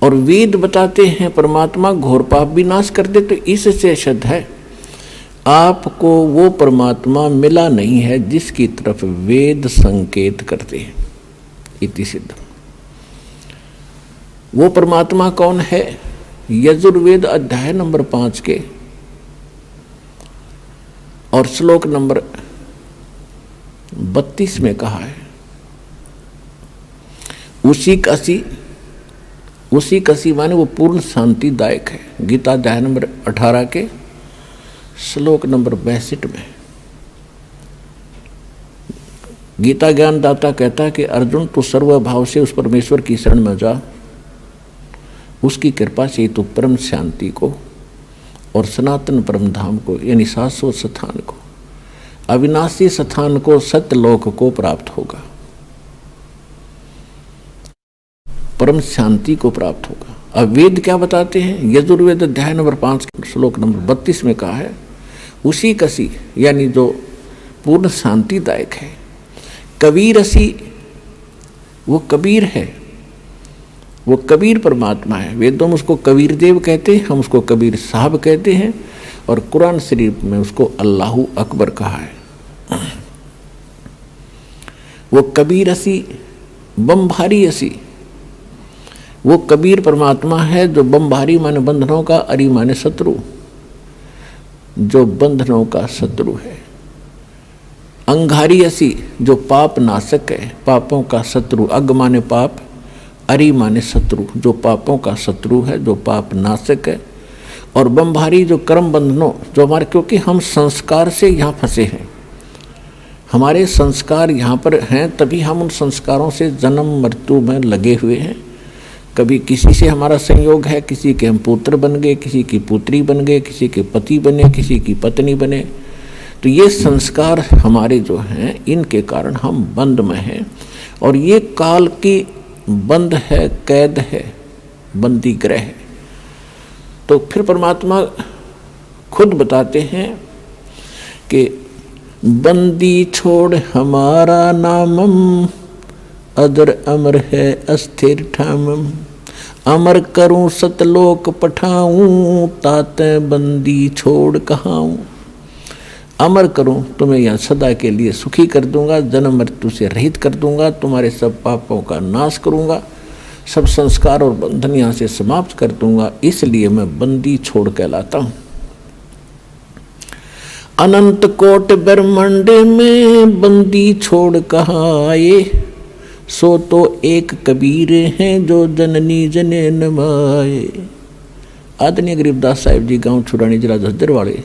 और वेद बताते हैं परमात्मा घोर पाप विनाश कर दे। तो इससे सिद्ध है आपको वो परमात्मा मिला नहीं है जिसकी तरफ वेद संकेत करते हैं। इति सिद्ध। वो परमात्मा कौन है? यजुर्वेद अध्याय नंबर 5 के और श्लोक नंबर 32 में कहा है, उसी कसी माने वो पूर्ण शांतिदायक है। गीता अध्याय नंबर 18 के श्लोक नंबर 62 में गीता ज्ञानदाता कहता है कि अर्जुन तू सर्वभाव से उस परमेश्वर की शरण में जा, उसकी कृपा से तू परम शांति को और सनातन परम धाम को यानी शाश्वत स्थान को, अविनाशी स्थान को, सत्यलोक को प्राप्त होगा, परम शांति को प्राप्त होगा। अब वेद क्या बताते हैं? यजुर्वेद अध्याय नंबर 5 श्लोक नंबर 32 में कहा है, उसी कसी यानी जो पूर्ण शांतिदायक है। कबीरसी वो कबीर है, वो कबीर परमात्मा है। वेदों में उसको कबीर देव कहते हैं, हम उसको कबीर साहब कहते हैं, और कुरान शरीफ में उसको अल्लाहु अकबर कहा है। वो कबीर असी बमभारी असी, वो कबीर परमात्मा है जो बमभारी माने बंधनों का, अरी माने शत्रु, जो बंधनों का शत्रु है। अंगारी असी जो पाप नाशक है, पापों का शत्रु। अग माने पाप, अरि माने शत्रु, जो पापों का शत्रु है, जो पाप नाशक है। और बमभारी जो कर्म बंधनों, जो हमारे, क्योंकि हम संस्कार से यहाँ फंसे हैं, हमारे संस्कार यहाँ पर हैं, तभी हम उन संस्कारों से जन्म मृत्यु में लगे हुए हैं। कभी किसी से हमारा संयोग है, किसी के हम पुत्र बन गए, किसी की पुत्री बन गए, किसी के पति बने, किसी की पत्नी बने। तो ये संस्कार हमारे जो हैं, इनके कारण हम बंद में हैं, और ये काल की बंद है, कैद है, बंदी ग्रह है। तो फिर परमात्मा खुद बताते हैं कि बंदी छोड़ हमारा नामम, अदर अमर है अस्थिर ठामम। अमर करूं सतलोक पठाऊं, ताते बंदी छोड़ कहाऊं। अमर करूं, तुम्हें यहाँ सदा के लिए सुखी कर दूंगा, जन्म मृत्यु से रहित कर दूंगा, तुम्हारे सब पापों का नाश करूंगा, सब संस्कार और बंधन यहाँ से समाप्त कर दूंगा, इसलिए मैं बंदी छोड़ कहलाता हूँ। अनंत कोट ब्रह्मांड में बंदी छोड़ कहाँ आए, सो तो एक कबीर हैं जो जननी जने नमाए। आदरणीय गरीबदास साहिब जी गांव छुरानी जिला झज्जर वाले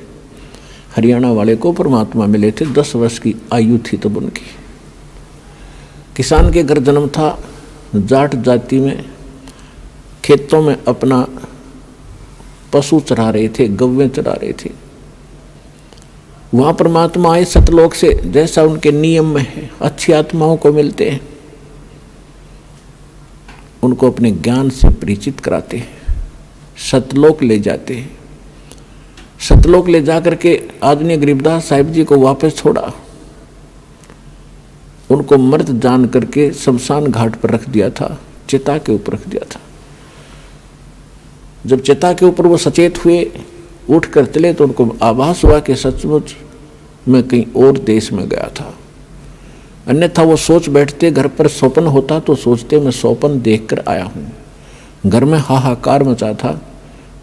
हरियाणा वाले को परमात्मा मिले थे। 10 वर्ष की आयु थी तब उनकी। किसान के घर जन्म था, जाट जाति में, खेतों में अपना पशु चरा रहे थे, गौवें चरा रहे थे। वहाँ परमात्मा आए सतलोक से, जैसा उनके नियम में है, अच्छी आत्माओं को मिलते हैं, उनको अपने ज्ञान से परिचित कराते हैं, सतलोक ले जाते हैं। सतलोक ले जाकर के आदरणीय गरीबदास साहिब जी को वापस छोड़ा, उनको मृत जान करके शमशान घाट पर रख दिया था, चिता के ऊपर रख दिया था। जब चिता के ऊपर वो सचेत हुए, उठ कर चले, तो उनको आभास हुआ कि सचमुच मैं कहीं और देश में गया था। अन्यथा वो सोच बैठते, घर पर स्वप्न होता तो सोचते मैं स्वप्न देखकर आया हूँ। घर में हाहाकार मचा था,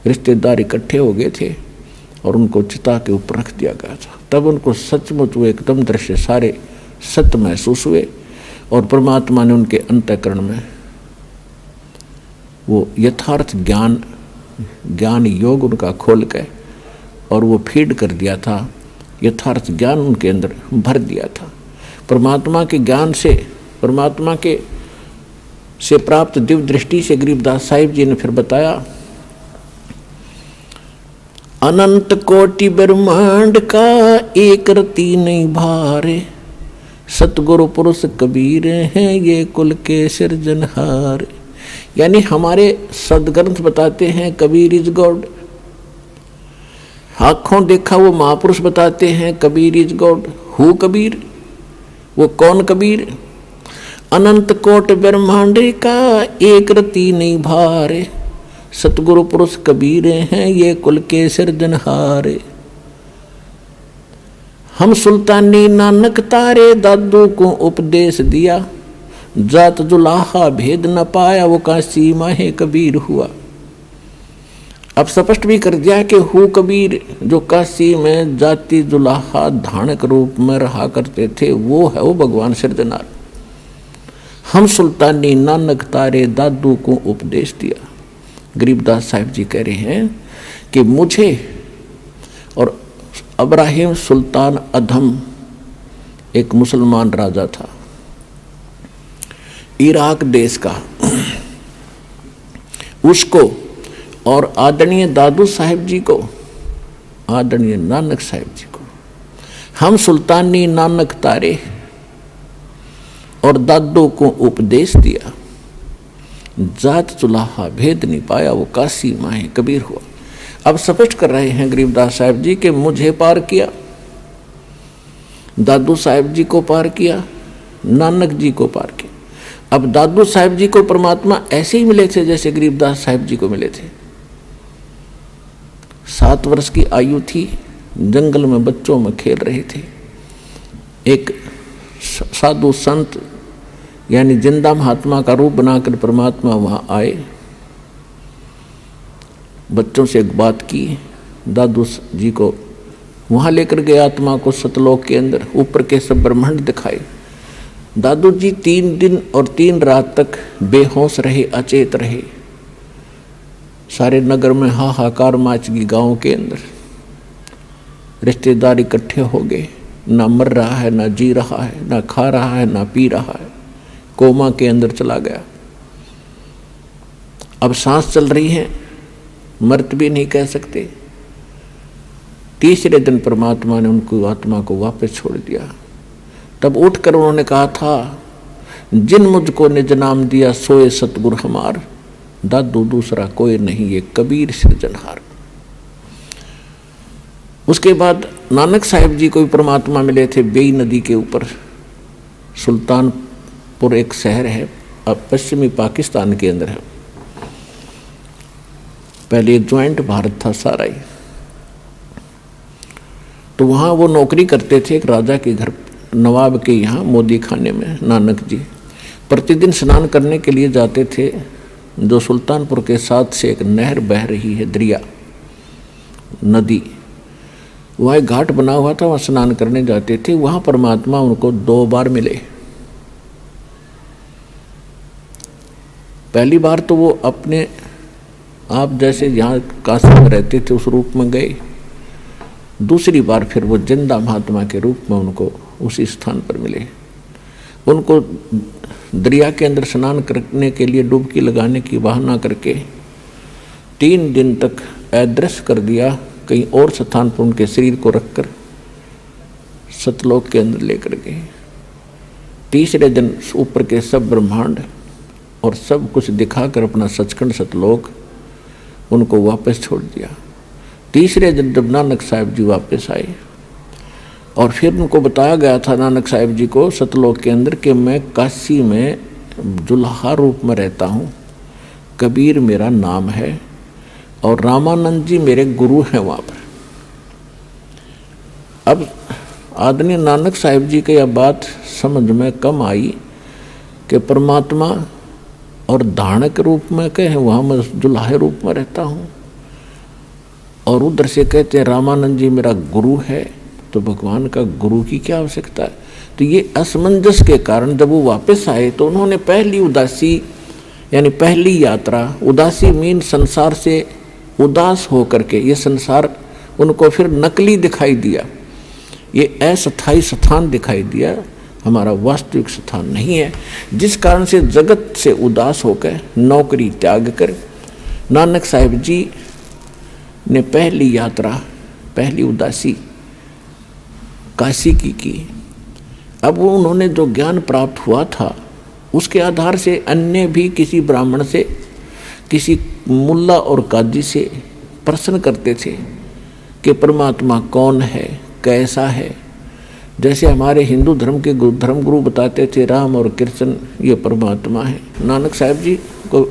रिश्तेदार इकट्ठे हो गए थे और उनको चिता के ऊपर रख दिया गया था। तब उनको सचमुच वो एकदम दृश्य सारे सत्य महसूस हुए, और परमात्मा ने उनके अंतःकरण में वो यथार्थ ज्ञान योग उनका खोल के और वो फीड कर दिया था, यथार्थ ज्ञान उनके अंदर भर दिया था। परमात्मा के ज्ञान से, परमात्मा के से प्राप्त दिव्य दृष्टि से गरीबदास साहिब जी ने फिर बताया, अनंत कोटि ब्रह्मांड का एक रति नहीं भारे, सतगुरु पुरुष कबीर हैं ये कुल के सिरजनहार। यानी हमारे सदग्रंथ बताते हैं कबीर इज गॉड, आँखों देखा वो महापुरुष बताते हैं Kabir is God. Who Kabir, वो कौन कबीर? अनंत कोट ब्रह्मांड का एक रति नहीं भारे, सतगुरु पुरुष कबीर हैं ये कुल के सिरजनहारे। हम सुल्तानी नानक तारे दादू को उपदेश दिया, जात जुलाहा भेद न पाया वो काशी माहे कबीर हुआ। अब स्पष्ट भी कर दिया कि हु कबीर जो काशी में जाति जुलाहा धानक रूप में रहा करते थे वो है वो भगवान सिरजनार। हम सुल्तानी नानक तारे दादू को उपदेश दिया। गरीबदास साहिब जी कह रहे हैं कि मुझे और इब्राहिम सुल्तान अधम एक मुसलमान राजा था इराक देश का, उसको और आदरणीय दादू साहिब जी को, आदरणीय नानक साहिब जी को हम सुल्तानी नानक तारे और दादू को उपदेश दिया, जात चुलाहा भेद नहीं पाया वो काशी माहे कबीर हुआ। अब स्पष्ट कर रहे हैं गरीबदास साहिब जी कि मुझे पार किया, दादू साहिब जी को पार किया, नानक जी को पार किया। अब दादू साहिब जी को परमात्मा ऐसे ही मिले थे जैसे गरीबदास साहिब जी को मिले थे। 7 वर्ष की आयु थी, जंगल में बच्चों में खेल रहे थे। एक साधु संत यानी जिंदा महात्मा का रूप बनाकर परमात्मा वहां आए, बच्चों से एक बात की, दादू जी को वहां लेकर गए, आत्मा को सतलोक के अंदर ऊपर के सब ब्रह्मांड दिखाए। दादू जी 3 दिन और 3 रात तक बेहोश रहे, अचेत रहे। सारे नगर में हाहाकार मच गई, गांव के अंदर रिश्तेदार इकट्ठे हो गए, ना मर रहा है, ना जी रहा है, ना खा रहा है, ना पी रहा है, कोमा के अंदर चला गया। अब सांस चल रही है, मृत भी नहीं कह सकते। तीसरे दिन परमात्मा ने उनको आत्मा को वापस छोड़ दिया। तब उठकर उन्होंने कहा था, जिन मुझको निज नाम दिया सोए सतगुरु हमार, दादू दूसरा कोई नहीं ये कबीर सिरजनहार। उसके बाद नानक साहिब जी को भी परमात्मा मिले थे बेई नदी के ऊपर। सुल्तानपुर एक शहर है, अब पश्चिमी पाकिस्तान के अंदर है। पहले ज्वाइंट भारत था सारा ही। तो वहाँ वो नौकरी करते थे एक राजा के घर, नवाब के यहाँ मोदी खाने में। नानक जी प्रतिदिन स्नान करने के लिए जाते थे। जो सुल्तानपुर के साथ से एक नहर बह रही है, दरिया नदी, वहाँ एक घाट बना हुआ था, वहाँ स्नान करने जाते थे। वहाँ परमात्मा उनको 2 बार मिले। पहली बार तो वो अपने आप जैसे यहाँ काशी में रहते थे उस रूप में गए। दूसरी बार फिर वो जिंदा महात्मा के रूप में उनको उसी स्थान पर मिले। उनको दरिया के अंदर स्नान करने के लिए डुबकी लगाने की बहाना करके 3 दिन तक अदृश्य कर दिया। कहीं और स्थान पर उनके शरीर को रखकर सतलोक के अंदर लेकर गए। तीसरे दिन ऊपर के सब ब्रह्मांड और सब कुछ दिखाकर अपना सचखंड सतलोक उनको वापस छोड़ दिया। तीसरे दिन जब नानक साहिब जी वापस आए और फिर उनको बताया गया था नानक साहिब जी को सतलोक के अंदर कि मैं काशी में जुल्हा रूप में रहता हूँ, कबीर मेरा नाम है और रामानंद जी मेरे गुरु हैं वहाँ पर। अब आदरणीय नानक साहिब जी की यह बात समझ में कम आई कि परमात्मा और धानक रूप में कहे वहाँ मैं जुल्हे रूप में रहता हूँ, और उधर से कहते हैं रामानंद जी मेरा गुरु है, तो भगवान का गुरु की क्या आवश्यकता है। तो ये असमंजस के कारण जब वो वापस आए तो उन्होंने पहली उदासी यानी पहली यात्रा, उदासी मीन संसार से उदास हो करके, ये संसार उनको फिर नकली दिखाई दिया, ये अस्थायी स्थान दिखाई दिया, हमारा वास्तविक स्थान नहीं है। जिस कारण से जगत से उदास होकर नौकरी त्याग कर नानक साहिब जी ने पहली यात्रा, पहली उदासी काशी की। अब वो उन्होंने जो ज्ञान प्राप्त हुआ था उसके आधार से अन्य भी किसी ब्राह्मण से, किसी मुल्ला और काजी से प्रश्न करते थे कि परमात्मा कौन है, कैसा है। जैसे हमारे हिंदू धर्म के धर्म गुरु बताते थे राम और कृष्ण ये परमात्मा है। नानक साहिब जी को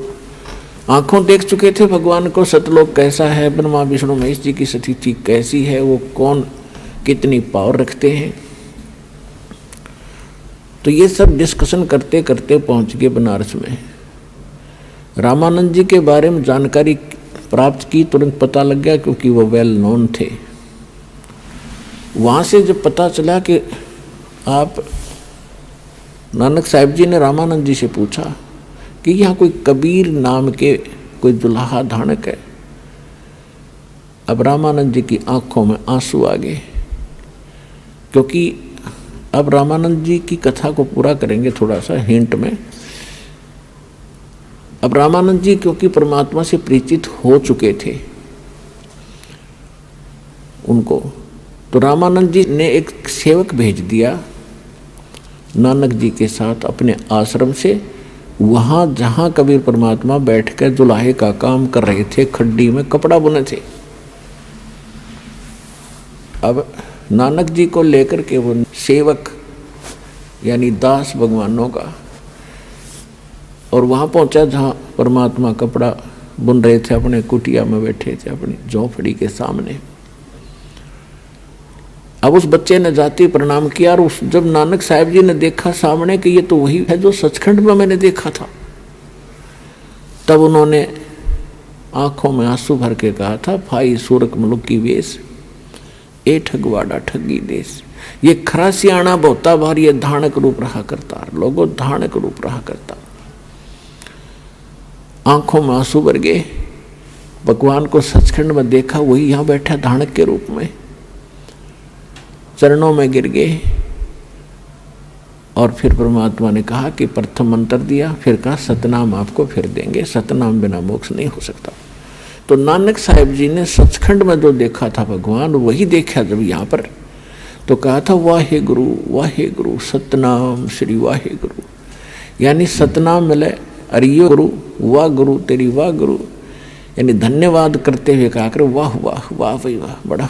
आंखों देख चुके थे भगवान को, सतलोक कैसा है, ब्रह्मा विष्णु महेश जी की स्थिति कैसी है, वो कौन कितनी पावर रखते हैं। तो ये सब डिस्कशन करते करते पहुंच गए बनारस में। रामानंद जी के बारे में जानकारी प्राप्त की, तुरंत पता लग गया क्योंकि वो वेल नोन थे। वहाँ से जब पता चला कि आप, नानक साहिब जी ने रामानंद जी से पूछा कि यहाँ कोई कबीर नाम के कोई दुल्हा धानक है। अब रामानंद जी की आंखों में आंसू आ गए, क्योंकि अब रामानंद जी की कथा को पूरा करेंगे थोड़ा सा हिंट में। अब रामानंद जी क्योंकि परमात्मा से परिचित हो चुके थे उनको, तो रामानंद जी ने एक सेवक भेज दिया नानक जी के साथ अपने आश्रम से, वहाँ जहाँ कबीर परमात्मा बैठकर दुल्हे का काम कर रहे थे, खड्डी में कपड़ा बुने थे। अब नानक जी को लेकर के वो सेवक यानी दास भगवानों का, और वहाँ पहुँचा जहाँ परमात्मा कपड़ा बुन रहे थे, अपने कुटिया में बैठे थे अपनी झोंपड़ी के सामने। अब उस बच्चे ने जाति प्रणाम किया, और जब नानक साहिब जी ने देखा सामने कि ये तो वही है जो सचखंड में मैंने देखा था, तब उन्होंने आंखों में आंसू भर के कहा था, भाई सूरक मुलुक की वेश, ए ठगवाड़ा ठगी देश। ये खरा सियाणा बहुता बार ये धानक रूप रहा करता, लोगों धानक रूप रहा करता। आंखों में आंसू भर गए, भगवान को सचखंड में देखा, वही यहाँ बैठा धानक के रूप में, चरणों में गिर गए। और फिर परमात्मा ने कहा कि प्रथम मंत्र दिया, फिर कहा सतनाम आपको फिर देंगे, सतनाम बिना मोक्ष नहीं हो सकता। तो नानक साहिब जी ने सचखंड में जो देखा था भगवान, वही देखा जब यहाँ पर, तो कहा था वाहे गुरु सतनाम श्री वाहे गुरु, यानी सतनाम मिले, अरियो गुरु, वाह गुरु तेरी वाह गुरु, यानी धन्यवाद करते हुए कहा कर वाह वाह वाह भाई वाह, बड़ा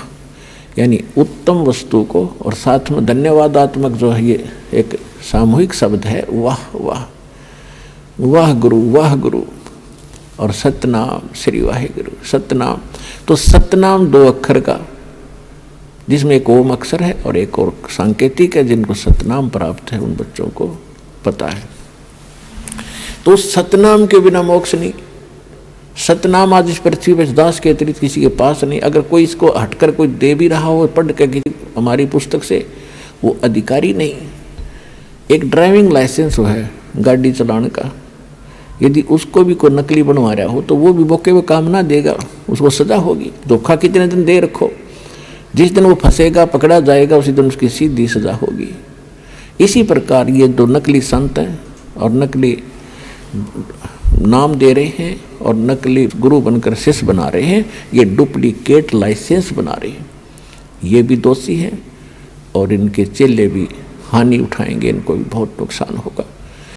यानी उत्तम वस्तु को, और साथ में धन्यवादात्मक जो है ये एक सामूहिक शब्द है, वाह वाह वाह गुरु और सतनाम श्री वाहे गुरु। सतनाम, तो सतनाम दो अक्षर का, जिसमें एक ओम अक्षर है और एक और सांकेतिक है, जिनको सतनाम प्राप्त है उन बच्चों को पता है। तो सतनाम के बिना मोक्ष नहीं। सतनाम आज इस पृथ्वी पर दास के अतिरिक्त किसी के पास नहीं। अगर कोई इसको हटकर कोई दे भी रहा हो पढ़ कर किसी हमारी पुस्तक से, वो अधिकारी नहीं। एक ड्राइविंग लाइसेंस है गाड़ी चलाने का, यदि उसको भी कोई नकली बनवा रहा हो तो वो भी मौके में काम ना देगा, उसको सजा होगी। धोखा कितने दिन दे रखो, जिस दिन वो फंसेगा पकड़ा जाएगा उसी दिन उसकी सीधी सजा होगी। इसी प्रकार ये दो नकली संत हैं और नकली नाम दे रहे हैं और नकली गुरु बनकर शिष्य बना रहे हैं, ये डुप्लीकेट लाइसेंस बना रहे हैं, ये भी दोषी हैं और इनके चेले भी हानि उठाएंगे, इनको भी बहुत नुकसान होगा।